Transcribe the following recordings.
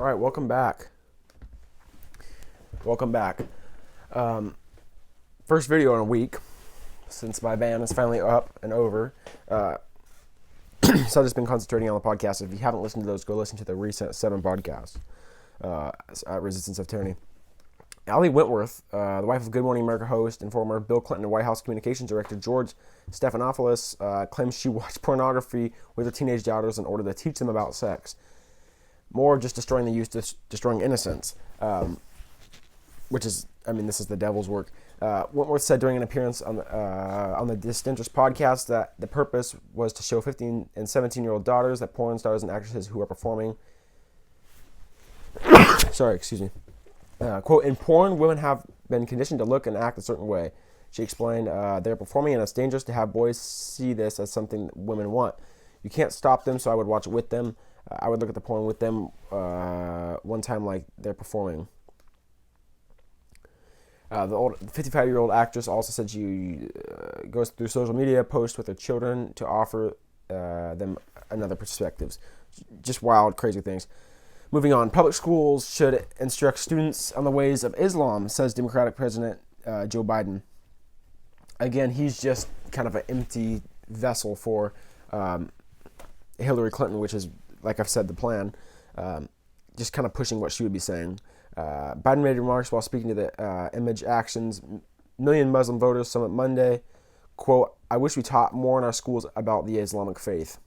All right, welcome back. First video in a week since my ban is finally up and over. So I've just been concentrating on the podcast. If you haven't listened to those, go listen to the recent 7 podcasts at Resistance of Tyranny. Ali Wentworth, the wife of Good Morning America host and former Bill Clinton White House Communications Director George Stephanopoulos, claims she watched pornography with her teenage daughters in order to teach them about sex. More of just destroying the youth, destroying innocence, which is, this is the devil's work. Wentworth said during an appearance on the Disinterest podcast that the purpose was to show 15 and 17-year-old daughters that porn stars and actresses who are performing, quote, in porn, women have been conditioned to look and act a certain way. She explained, they're performing and it's dangerous to have boys see this as something that women want. You can't stop them, so I would watch it with them. I would look at the porn with them one time like they're performing. The old 55-year-old actress also said she goes through social media posts with her children to offer them another perspectives. Just wild, crazy things. Moving on, public schools should instruct students on the ways of Islam, says Democratic President Joe Biden. Again, he's just kind of an empty vessel for Hillary Clinton, which is, like I've said, the plan. Just kind of pushing what she would be saying. Biden made remarks while speaking to the Image Action's Million Muslim Voters Summit Monday. Quote, I wish we taught more in our schools about the Islamic faith.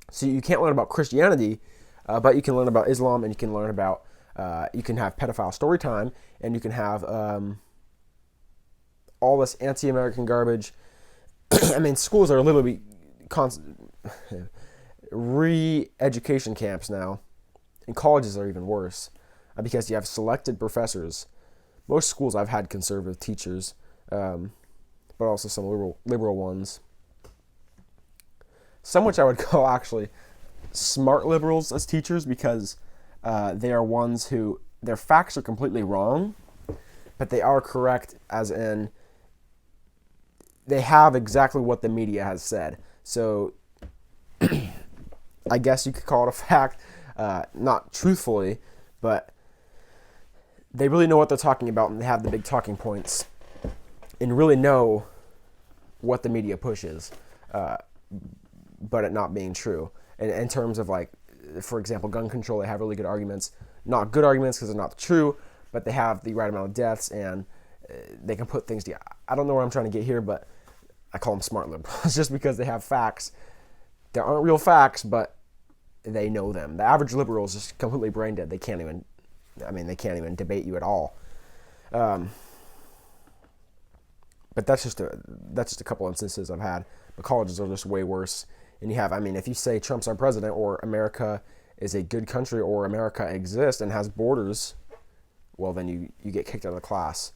So you can't learn about Christianity, but you can learn about Islam, and you can learn about, you can have pedophile story time, and you can have all this anti-American garbage. Schools are literally re-education camps now, and colleges are even worse because you have selected professors. Most schools I've had conservative teachers, but also some liberal ones. Some which I would call actually smart liberals as teachers, because they are ones who their facts are completely wrong, but they are correct as in they have exactly what the media has said. So I guess you could call it a fact, not truthfully, but they really know what they're talking about, and they have the big talking points and really know what the media pushes, but it not being true. And in terms of, like, for example, gun control, they have really good arguments. Not good arguments because they're not true, but they have the right amount of deaths, and they can put things together. I don't know where I'm trying to get here, but I call them smart liberals just because they have facts. There aren't real facts, but they know them. The average liberal is just completely brain dead. They can't even debate you at all. But that's just a couple instances I've had. But colleges are just way worse. And you have, if you say Trump's our president, or America is a good country, or America exists and has borders, well, then you get kicked out of the class,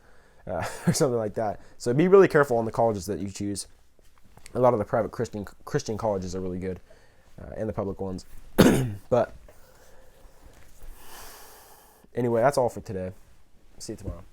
or something like that. So be really careful on the colleges that you choose. A lot of the private Christian colleges are really good, and the public ones. But anyway, that's all for today. See you tomorrow.